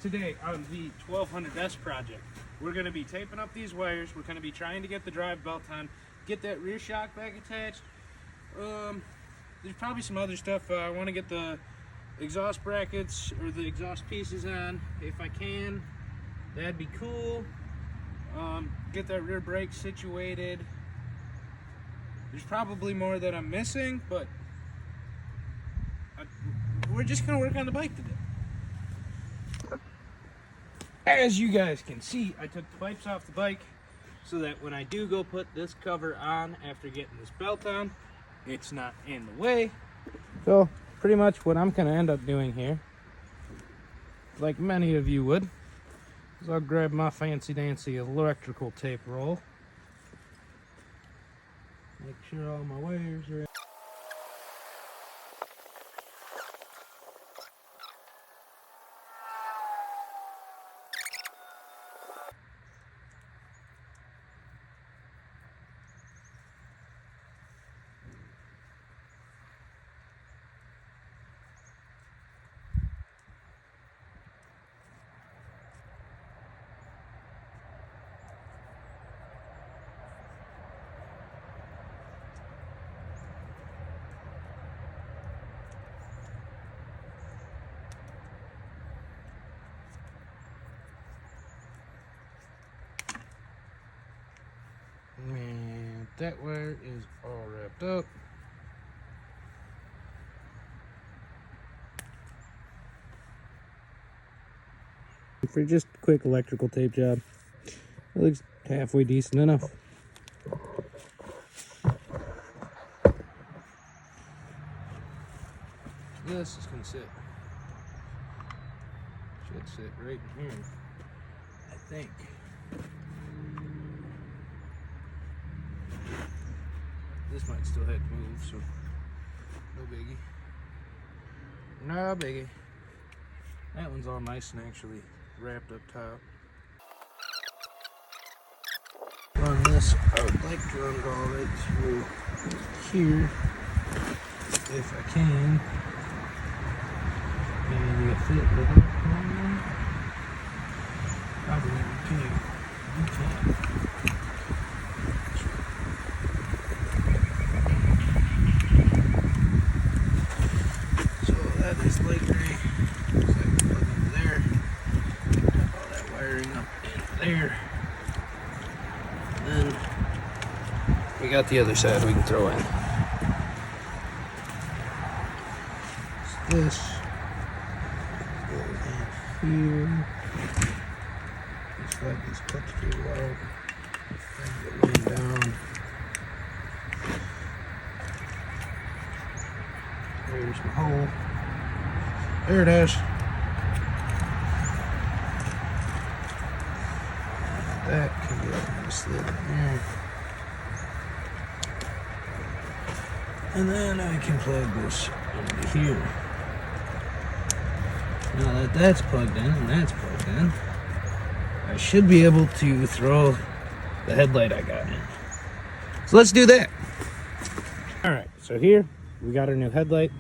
Today on the 1200S project, we're going to be taping up these wires. We're going to be trying to get the drive belt on, get that rear shock back attached. There's probably some other stuff. I want to get the exhaust brackets or the exhaust pieces on if I can. That'd be cool. Get that rear brake situated. There's probably more that I'm missing, but we're just going to work on the bike today. As you guys can see, I took the pipes off the bike so that when I do go put this cover on after getting this belt on, it's not in the way. So pretty much what I'm gonna end up doing here, like many of you would, is I'll grab my fancy dancy electrical tape roll, make sure all my wires are in. And that wire is all wrapped up. For just a quick electrical tape job, it looks halfway decent enough. This is gonna sit. Should sit right in here, I think. This might still have to move, so no biggie. No biggie. That one's all nice and actually wrapped up top. Run this, I would like to run it all right through here, if I can. Maybe a fit with it. Probably you can. So that is like gray. So I can plug into there. Dump all that wiring up in there. And then we got the other side we can throw in. So this. Here, slide these clips through out, and get laying down. There's my hole. There it is. That can get slid in there. And then I can plug this into here. Now that that's plugged in and that's plugged in, I should be able to throw the headlight I got in. So let's do that. All right, so here we got our new headlight.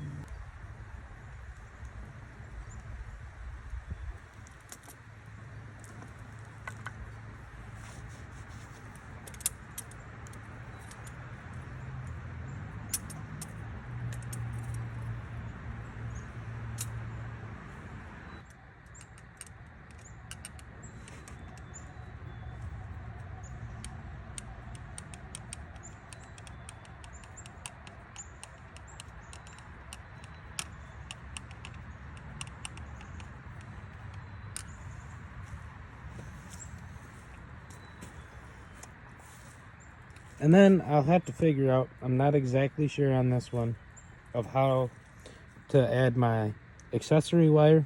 And then I'll have to figure out, I'm not exactly sure on this one, of how to add my accessory wire.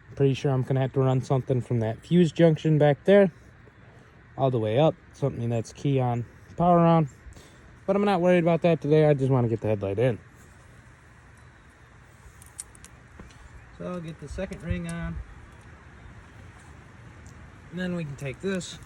I'm pretty sure I'm going to have to run something from that fuse junction back there all the way up. Something that's key on, power on. But I'm not worried about that today. I just want to get the headlight in. So I'll get the second ring on. And then we can take this.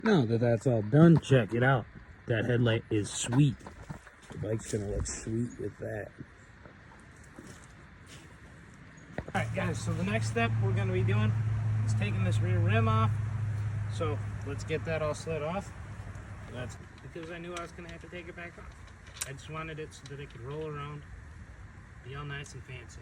Now that that's all done, check it out. That headlight is sweet. The bike's gonna look sweet with that. Alright guys, so the next step we're gonna be doing is taking this rear rim off. So let's get that all slid off. That's because I knew I was gonna have to take it back off. I just wanted it so that it could roll around, be all nice and fancy.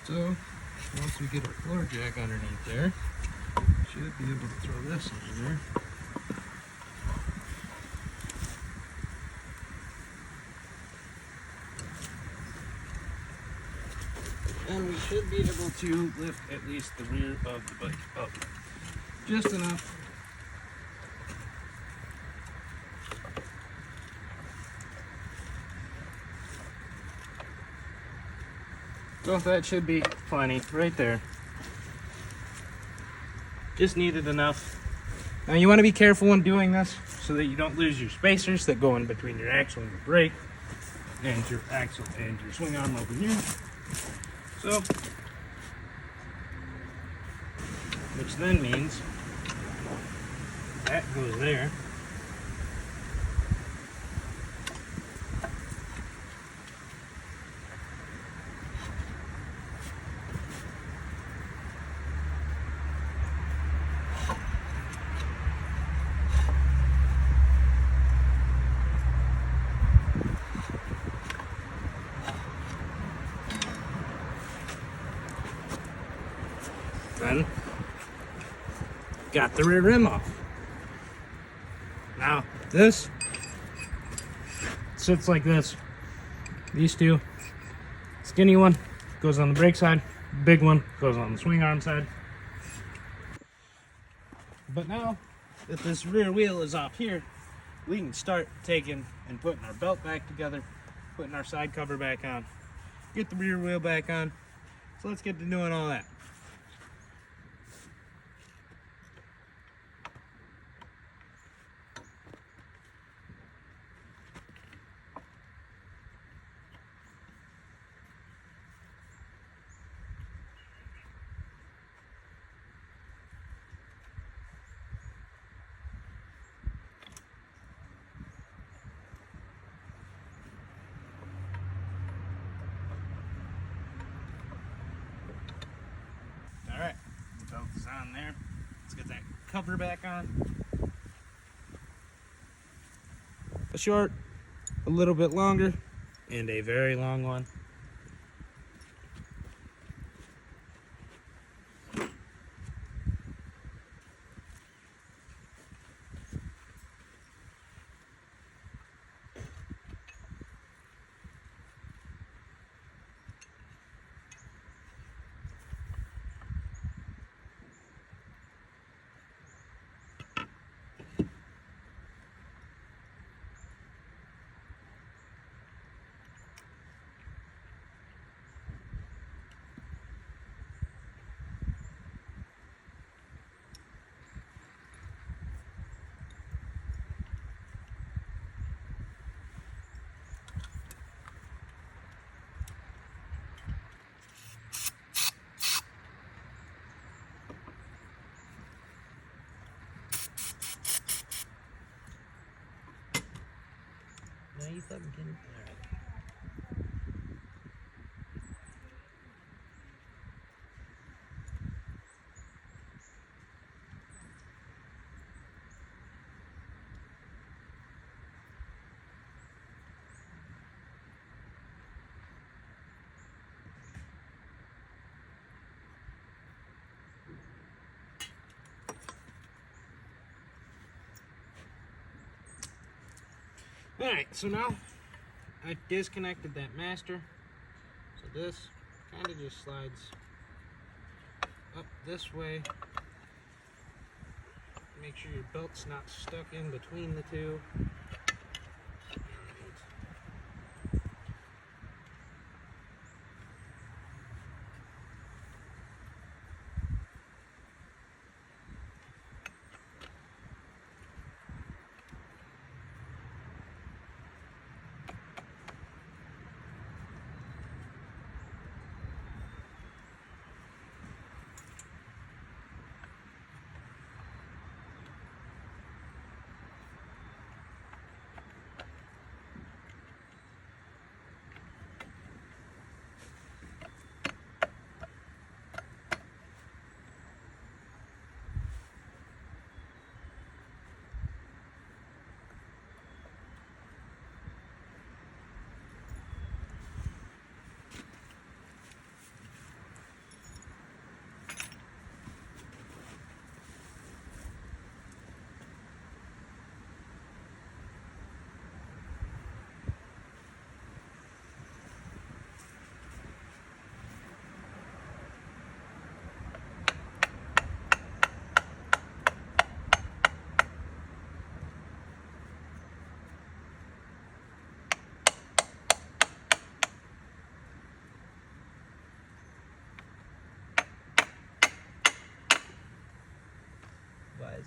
So once we get our floor jack underneath there, should be able to throw this in there. And we should be able to lift at least the rear of the bike up just enough. So that should be plenty right there. Just needed enough. Now you want to be careful when doing this so that you don't lose your spacers that go in between your axle and your brake, and your axle and your swing arm over here. So, which then means that goes there. Then got the rear rim off. Now this sits like this. These two, skinny one goes on the brake side, big one goes on the swing arm side. But now that this rear wheel is off here, we can start taking and putting our belt back together, putting our side cover back on, get the rear wheel back on. So let's get to doing all that. Alright, the belt is on there. Let's get that cover back on. A short, a little bit longer, and a very long one. Now you fucking kidding? Alright. Alright, so now I disconnected that master. So this kind of just slides up this way. Make sure your belt's not stuck in between the two.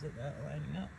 Is it not lining up?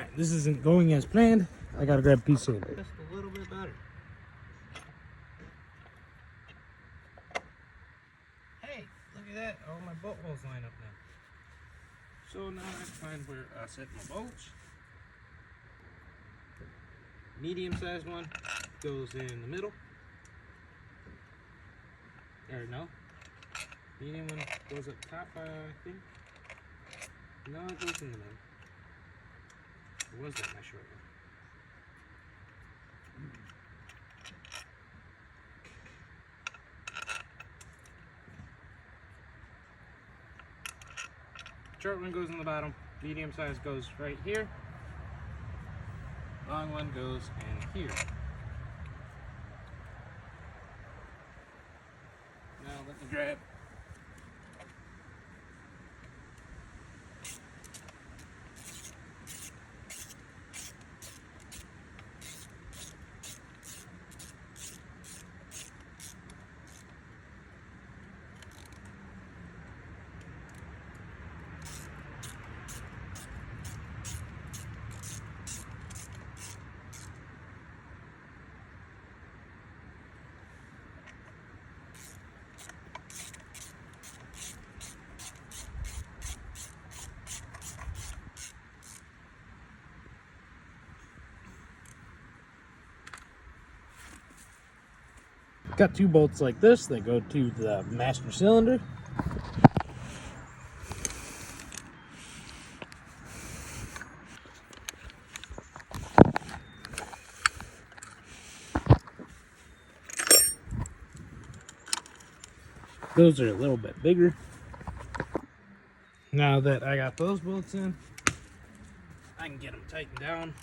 Alright, this isn't going as planned. I gotta grab a piece of it. Just a little bit better. Hey, look at that. All my bolt holes line up now. So now I have to find where I set my bolts. Medium sized one goes in the middle. Or no. Medium one goes up top, I think. No, it goes in the middle. Or was that my short one? Short one goes in the bottom. Medium size goes right here. Long one goes in here. Now let me grab. Got two bolts like this that go to the master cylinder. Those are a little bit bigger. Now that I got those bolts in, I can get them tightened down.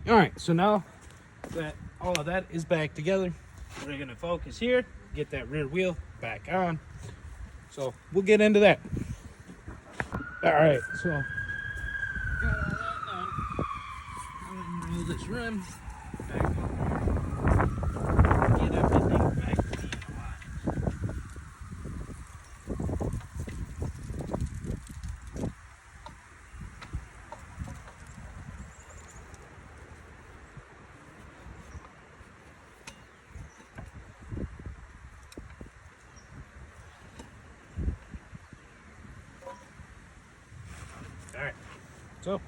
All right, so now that all of that is back together, we're gonna focus here, get that rear wheel back on. So we'll get into that. All right, so got all that done. I'm gonna roll this rim back over here, get everything back to being aligned. All right, so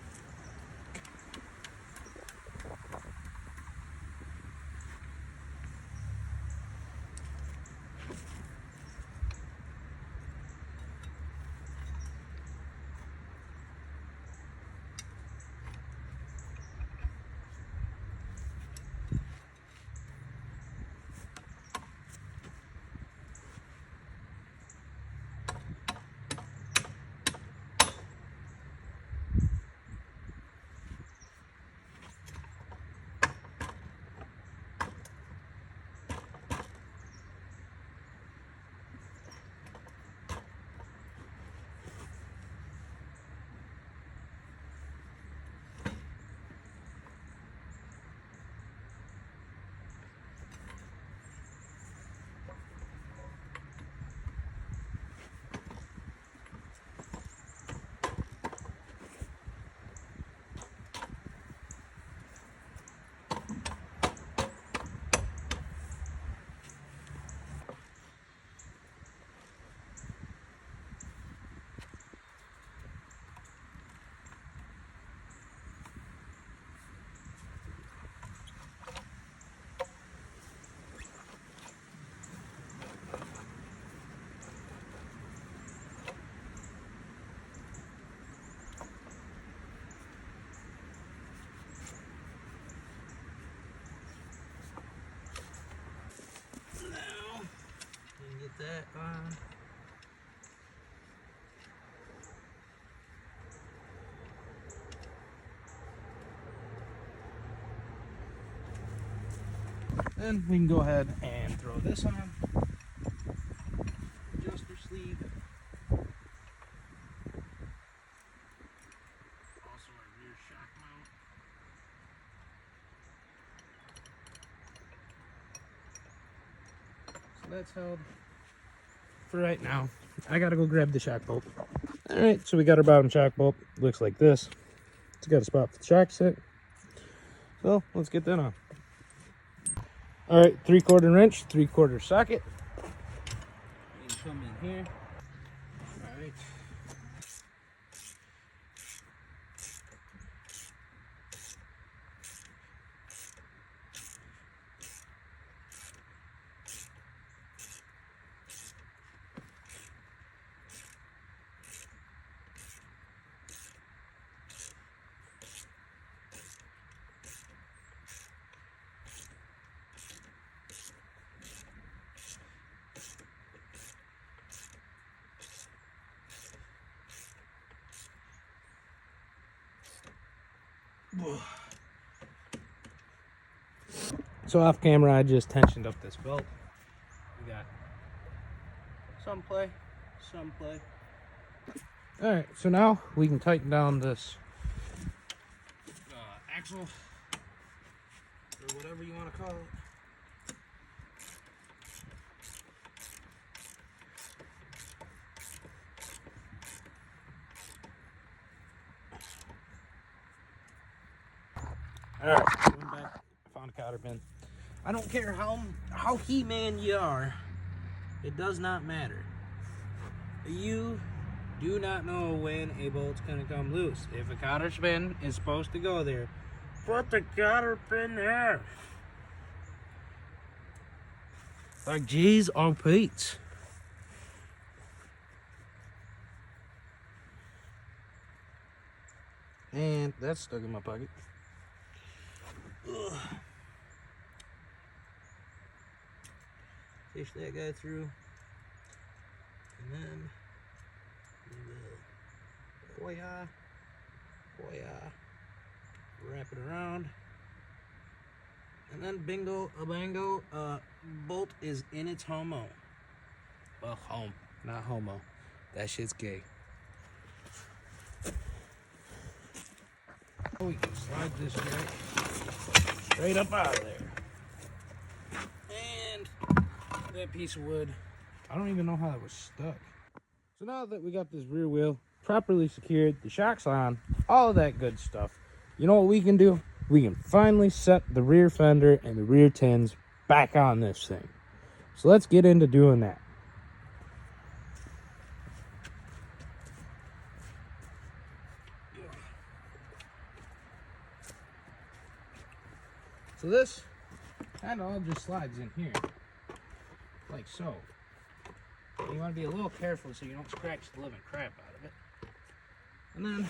Get that on. Then we can go ahead and throw this on. Adjuster sleeve. Also our rear shock mount. So that's held for right now. I gotta go grab the shock bolt. Alright, so we got our bottom shock bolt. Looks like this. It's got a spot for the shock set. So let's get that on. Alright, 3/4 wrench, 3/4 socket. You can come in here. Alright. So off camera, I just tensioned up this belt. We got some play, some play. All right, so now we can tighten down this axle, or whatever you want to call it. All right, going back, found a cotter pin. I don't care how He-Man you are, it does not matter. You do not know when a bolt's gonna come loose. If a cotter pin is supposed to go there, put the cotter pin there. Like G's on Pete's. And that's stuck in my pocket. Ugh. Fish that guy through, and then we will wrap it around, and then bingo a bango, bolt is in its homo. Well, home, not homo. That shit's gay. We can slide this guy straight up out of there. And that piece of wood, I don't even know how that was stuck. So now that we got this rear wheel properly secured, the shock's on, all of that good stuff, you know what we can do? We can finally set the rear fender and the rear tins back on this thing. So let's get into doing that. So this kind of all just slides in here, like so. You want to be a little careful so you don't scratch the living crap out of it. And then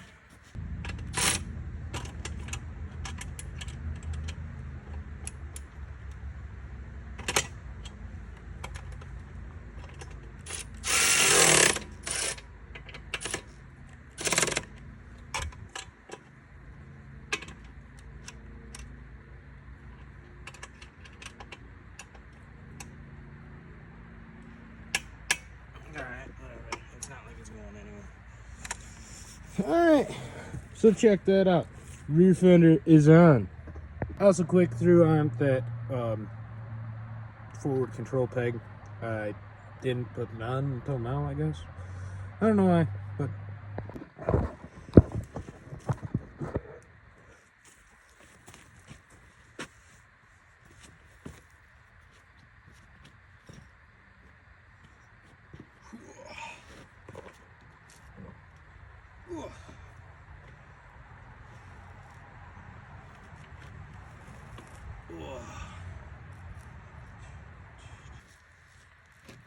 alright, so check that out. Rear fender is on. Also quick through on that forward control peg. I didn't put it on until now, I guess. I don't know why, but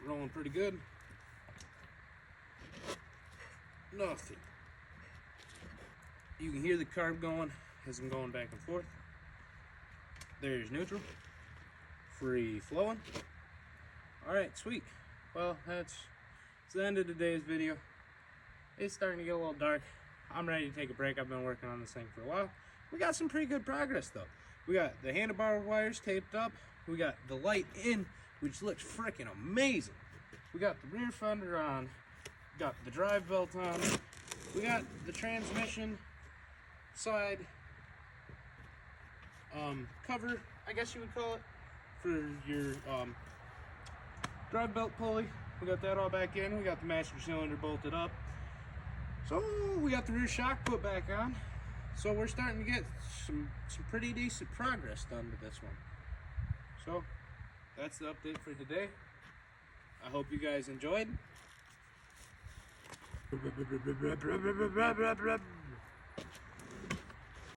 rolling pretty good. Nothing. You can hear the carb going as I'm going back and forth. There's neutral. Free flowing. Alright, sweet. well, it's the end of today's video. It's starting to get a little dark. I'm ready to take a break. I've been working on this thing for a while. We got some pretty good progress though. We got the handlebar wires taped up. We got the light in, which looks freaking amazing. We got the rear fender on. Got the drive belt on. We got the transmission side cover, I guess you would call it, for your drive belt pulley. We got that all back in. We got the master cylinder bolted up. So we got the rear shock put back on. So we're starting to get some pretty decent progress done with this one. So that's the update for today. I hope you guys enjoyed.